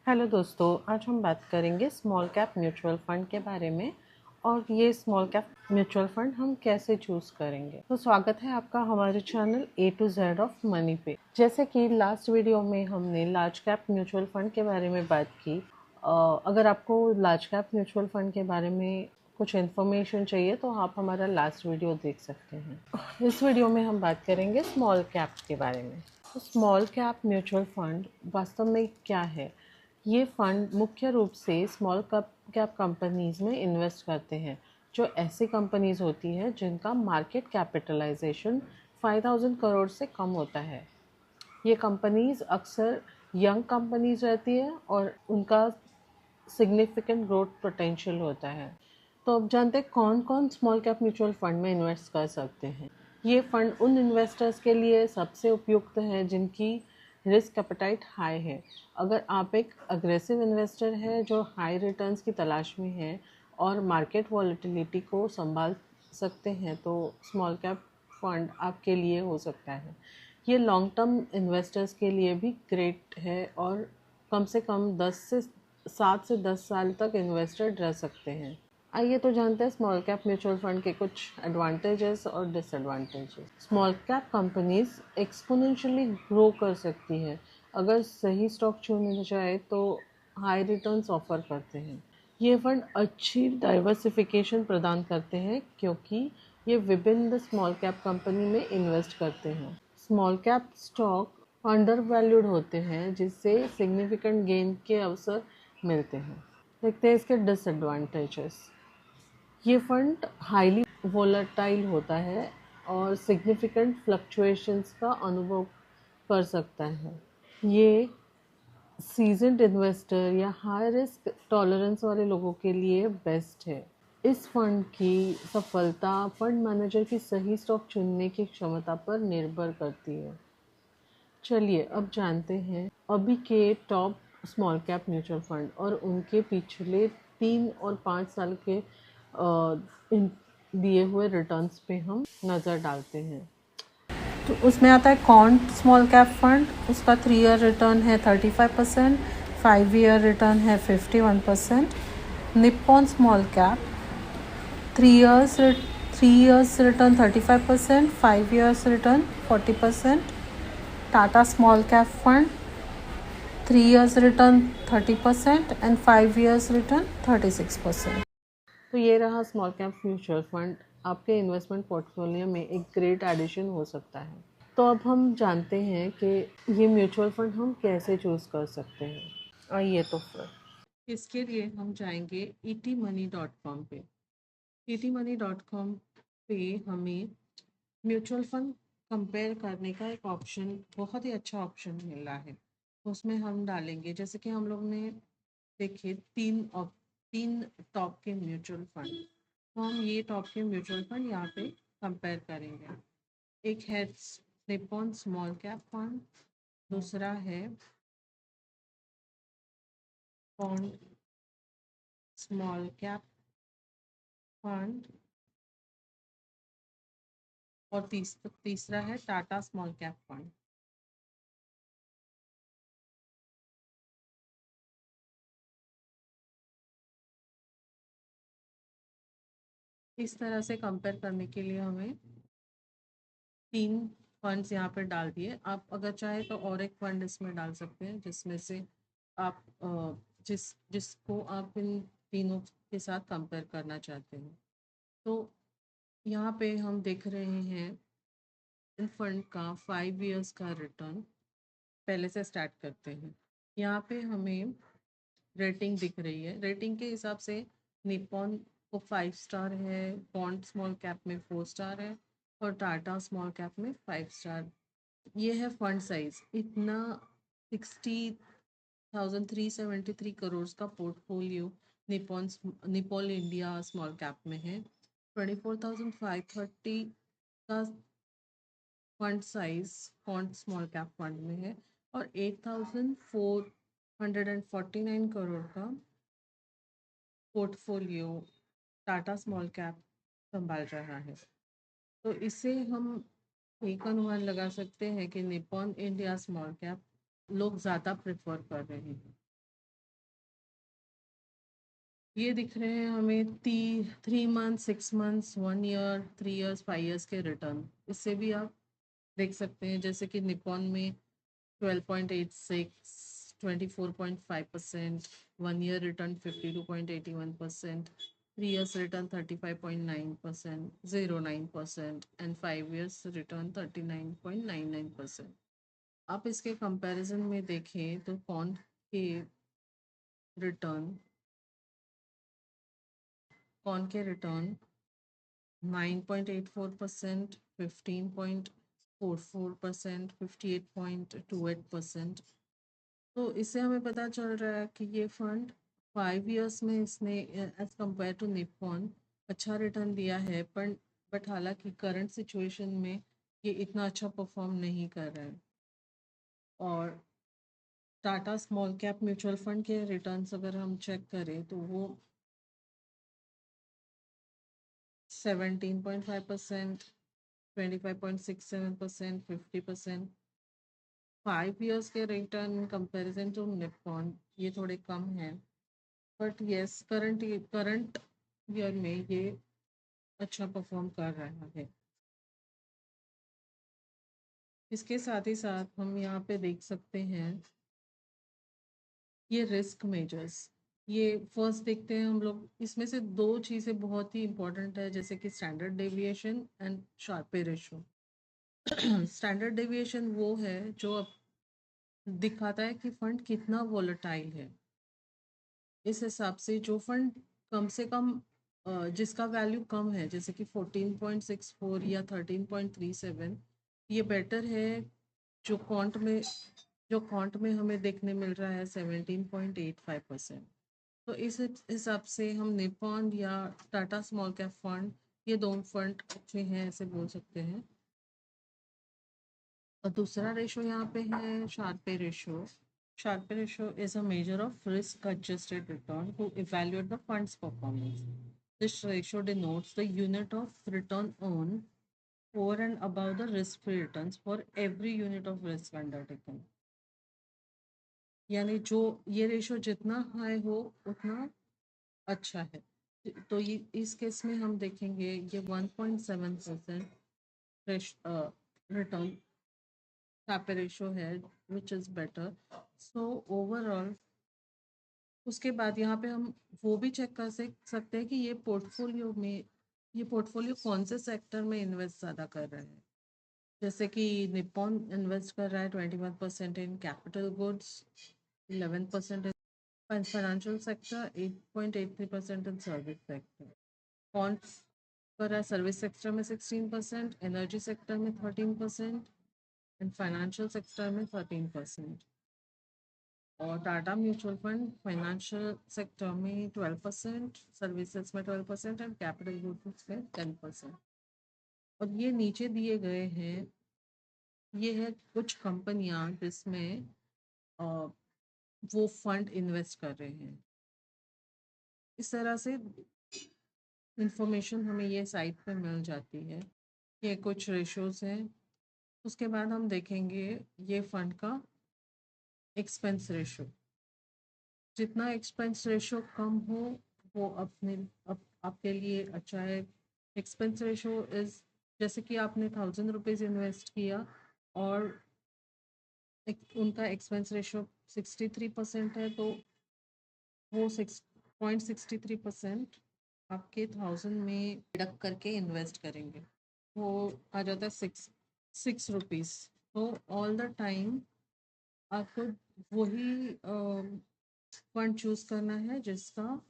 Hello दोस्तों, आज हम बात करेंगे स्मॉल कैप म्यूचुअल फंड के बारे में और ये स्मॉल कैप म्यूचुअल फंड हम कैसे चूज़ करेंगे। तो स्वागत है आपका हमारे channel A to Z of money पे। जैसे कि लास्ट वीडियो में हमने लार्ज कैप म्यूचुअल फंड के बारे में बात की। अगर आपको लार्ज कैप म्यूचुअल फंड के बारे में कुछ इन्फॉर्मेशन चाहिए तो आप हमारा लास्ट वीडियो देख सकते हैं। इस वीडियो में हम बात करेंगे स्मॉल कैप के बारे में। तो स्मॉल कैप म्यूचुअल फंड वास्तव में क्या है? ये फंड मुख्य रूप से स्मॉल कैप कंपनीज़ में इन्वेस्ट करते हैं, जो ऐसी कंपनीज़ होती हैं जिनका मार्केट कैपिटलाइजेशन 5000 करोड़ से कम होता है। ये कंपनीज़ अक्सर यंग कंपनीज़ रहती है और उनका सिग्निफिकेंट ग्रोथ पोटेंशियल होता है। तो अब जानते हैं कौन कौन स्मॉल कैप म्यूचुअल फंड में इन्वेस्ट कर सकते हैं। ये फंड उन इन्वेस्टर्स के लिए सबसे उपयुक्त है जिनकी रिस्क एपेटाइट हाई है। अगर आप एक अग्रेसिव इन्वेस्टर है जो हाई रिटर्न्स की तलाश में है और मार्केट वॉलेटिलिटी को संभाल सकते हैं तो स्मॉल कैप फंड आपके लिए हो सकता है। ये लॉन्ग टर्म इन्वेस्टर्स के लिए भी ग्रेट है और कम से कम 7 से 10 साल तक इन्वेस्टेड रह सकते हैं। आइए तो जानते हैं स्मॉल कैप म्यूचुअल फंड के कुछ एडवांटेजेस और disadvantages. Small cap companies exponentially grow कर सकती हैं। अगर सही स्टॉक चुना जाए तो हाई रिटर्न्स ऑफर करते हैं। ये फंड अच्छी डाइवर्सिफिकेशन प्रदान करते हैं क्योंकि ये विभिन्न स्मॉल कैप कंपनी में इन्वेस्ट करते हैं। Small cap stock under valued होते हैं जिससे सिग्निफिकेंट गेन के अवसर मिलते हैं। देखते हैं इसके डिसएडवांटेजेस। ये फंड हाईली वोलेटाइल होता है और सिग्निफिकेंट फ्लक्चुएशंस का अनुभव कर सकता है। ये सीजन्ड इन्वेस्टर या हाई रिस्क टॉलरेंस वाले लोगों के लिए बेस्ट है। इस फंड की सफलता फंड मैनेजर की सही स्टॉक चुनने की क्षमता पर निर्भर करती है। चलिए अब जानते हैं अभी के top small cap mutual fund और उनके पिछले 3 और 5 साल के दिए हुए रिटर्न्स पे हम नज़र डालते हैं। तो उसमें आता है कॉन्ट स्मॉल कैप फंड। उसका 3 ईयर रिटर्न है 35%, 5 ईयर रिटर्न है 51%। Nippon small cap 3 years return 35%, 5 years return 40%। Tata small cap fund 3 years return 30% and 5 years return 36%। तो ये रहा स्मॉल कैप म्यूचुअल फंड। आपके इन्वेस्टमेंट पोर्टफोलियो में एक ग्रेट एडिशन हो सकता है। तो अब हम जानते हैं कि ये म्यूचुअल फंड हम कैसे चूज़ कर सकते हैं। आइए तो फिर इसके लिए हम जाएंगे etmoney.com पे। etmoney.com पे हमें म्यूचुअल फंड कंपेयर करने का एक ऑप्शन, बहुत ही अच्छा ऑप्शन मिल रहा है। उसमें हम डालेंगे, जैसे कि हम लोग ने देखे 3 टॉप के म्यूचुअल फंड, तो हम ये टॉप के म्यूचुअल फंड यहाँ पे कंपेयर करेंगे। एक है निप्पॉन स्मॉल कैप फंड, दूसरा है पॉन्ड स्मॉल कैप फंड और तीसरा है टाटा स्मॉल कैप फंड। इस तरह से कंपेयर करने के लिए हमें 3 फंड्स यहाँ पर डाल दिए। आप अगर चाहे तो और एक फंड इसमें डाल सकते हैं जिसमें से आप जिसको आप इन तीनों के साथ कंपेयर करना चाहते हैं। तो यहाँ पे हम देख रहे हैं इन फंड का 5 इयर्स का रिटर्न। पहले से स्टार्ट करते हैं। यहाँ पे हमें रेटिंग दिख रही है। रेटिंग के हिसाब से निप्पॉन को 5 स्टार है, पॉन्ड स्मॉल कैप में 4 स्टार है और टाटा स्मॉल कैप में 5 स्टार। ये है फंड साइज। इतना 60,373 करोड़ का portfolio Nippon India small cap में है। 24,530 का fund size fund small cap fund में है और 8,449 करोड़ का पोर्टफोलियो टाटा स्मॉल कैप संभाल रहा है। तो इससे हम एक अनुमान लगा सकते हैं कि निप्पॉन इंडिया स्मॉल कैप लोग ज़्यादा प्रेफर कर रहे हैं। ये दिख रहे हैं हमें 3 month, 6 months, 1 year, 3 years, 5 years के रिटर्न। इससे भी आप देख सकते हैं, जैसे कि निपॉन में 12.86, 24.5%, 1 year return 52.81%, 3 years return 35.9%, 09%, and 5 years return 39.99%। आप इसके कंपैरिजन में देखें तो कौन के रिटर्न कौन के रिटर्न 9.84%, 15.44%, 58.28%। तो इससे हमें पता चल रहा है कि ये फंड 5 ईयर्स में इसने एज कंपेयर टू निपॉन अच्छा रिटर्न दिया है, पर बट हालांकि करंट सिचुएशन में ये इतना अच्छा परफॉर्म नहीं कर रहा है। और Tata small cap mutual fund के रिटर्न्स अगर हम चेक करें तो वो 17.5%, 25.67%, 50%। 5 ईयर्स के रिटर्न कंपैरिजन टू निपॉन ये थोड़े कम हैं, बट यस करंट ईयर में ये अच्छा परफॉर्म कर रहा है। इसके साथ ही साथ हम यहाँ पे देख सकते हैं ये रिस्क मेजर्स। ये फर्स्ट देखते हैं हम लोग, इसमें से दो चीज़ें बहुत ही इंपॉर्टेंट है, जैसे कि standard deviation and Sharpe ratio. Standard deviation वो है जो अब दिखाता है कि फंड कितना वोलेटाइल है। इस हिसाब से जो फंड कम से कम जिसका वैल्यू कम है, जैसे कि 14.64 या 13.37, ये बेटर है जो कॉन्ट में जो कॉन्ट में हमें देखने मिल रहा है 17.85%। तो इस हिसाब से हम निपॉन या टाटा स्मॉल कैप फंड, ये दोनों फंड अच्छे हैं ऐसे बोल सकते हैं। और दूसरा रेशो यहाँ पे है Sharpe ratio. Sharpe ratio is a measure of risk-adjusted return to evaluate the fund's performance. This ratio denotes the unit of return earned over and above the risk-free returns for every unit of risk undertaken. यानी जो ये ratio जितना high हो उतना अच्छा है। तो ये इस केस में हम देखेंगे ये 1.7% रिटर्न Sharpe ratio है, which is better. So overall उसके बाद यहाँ पे हम वो भी चेक कर सकते हैं कि ये पोर्टफोलियो कौन से सेक्टर में इन्वेस्ट ज़्यादा कर रहे हैं। जैसे कि निपॉन इन्वेस्ट कर रहा है 21% in capital goods, 11% in financial sector, 8.83% in service sector. कौन कर रहा है सर्विस सेक्टर में 16%, एनर्जी सेक्टर में 13% एंड फाइनेंशियल सेक्टर में 13%। और Tata mutual fund financial sector में 12%, सर्विसेज में 12% एंड कैपिटल गुड्स में 10%। और ये नीचे दिए गए हैं, ये है कुछ कंपनियां जिसमें वो फंड इन्वेस्ट कर रहे हैं। इस तरह से इंफॉर्मेशन हमें ये साइट पे मिल जाती है। ये कुछ रेशोज हैं। उसके बाद हम देखेंगे ये फंड का एक्सपेंस रेशो। जितना एक्सपेंस रेशो कम हो वो आपके लिए अच्छा है। एक्सपेंस रेशो इज, जैसे कि आपने 1000 रुपीज़ इन्वेस्ट किया और उनका एक्सपेंस रेशो 63% है, तो वो 6.63% आपके 1000 में डिडक्ट करके इन्वेस्ट करेंगे। वो आ जाता है 6 रुपीज़। तो ऑल द टाइम आपको वही फंड चूज करना है जिसका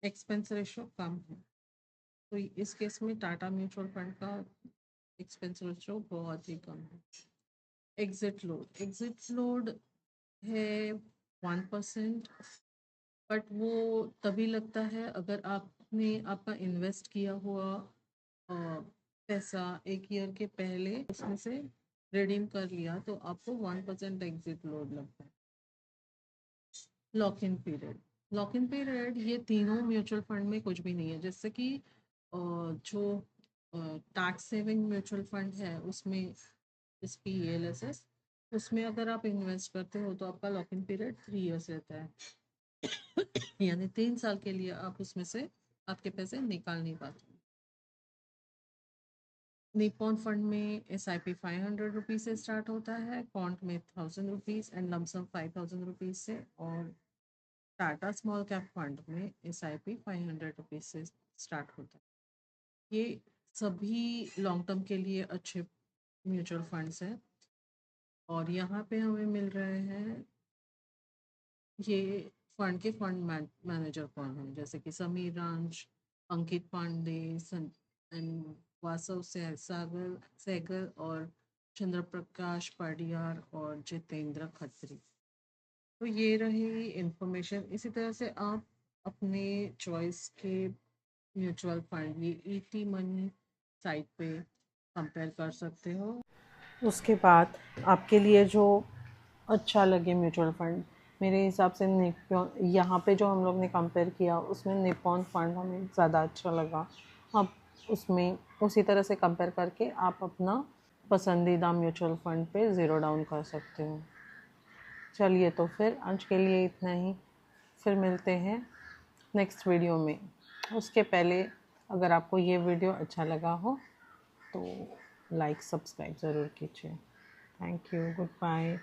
एक्सपेंस रेशो कम है। तो इस केस में टाटा म्यूचुअल फंड का एक्सपेंस रेशो बहुत ही कम है। एग्जिट लोड है 1%, बट वो तभी लगता है अगर आपने आपका इन्वेस्ट किया हुआ पैसा 1 ईयर के पहले उसमें से रिडीम कर लिया तो आपको 1% एग्जिट लोड लगता है। लॉक इन पीरियड ये तीनों म्यूचुअल फंड में कुछ भी नहीं है। जैसे कि जो टैक्स सेविंग म्यूचुअल फंड है उसमें SPELSS, उसमें अगर आप इन्वेस्ट करते हो तो आपका लॉक इन पीरियड 3 ईयर्स रहता है। यानी 3 साल के लिए आप उसमें से आपके पैसे निकाल नहीं पाते। निपॉन फंड में SIP 500 रुपीज़ से स्टार्ट होता है, क्वांट में 1000 रुपीज़ एंड लमसम 5000 रुपीज़ से, और टाटा स्मॉल कैप फंड में SIP 500 रुपीज़ से स्टार्ट होता है। ये सभी लॉन्ग टर्म के लिए अच्छे म्यूचुअल फंड्स हैं और यहाँ पे हमें मिल रहे हैं ये फंड के फंड मैनेजर कौन है, जैसे कि समीर रांच, अंकित पांडे, एंड वासव सागर सहगल और चंद्र प्रकाश पाडियार और जितेंद्र खत्री। तो ये रही इंफॉर्मेशन। इसी तरह से आप अपने चॉइस के म्यूचुअल फंड ये ईटी मनी साइट पे कंपेयर कर सकते हो। उसके बाद आपके लिए जो अच्छा लगे म्यूचुअल फंड, मेरे हिसाब से निपॉन, यहाँ पे जो हम लोग ने कंपेयर किया उसमें निपॉन फंड हमें ज़्यादा अच्छा लगा। आप उसमें उसी तरह से कंपेयर करके आप अपना पसंदीदा म्यूचुअल फंड पे ज़ीरो डाउन कर सकते हो। चलिए, तो फिर आज के लिए इतना ही, फिर मिलते हैं नेक्स्ट वीडियो में। उसके पहले अगर आपको ये वीडियो अच्छा लगा हो तो लाइक सब्सक्राइब ज़रूर कीजिए। Thank you, good bye.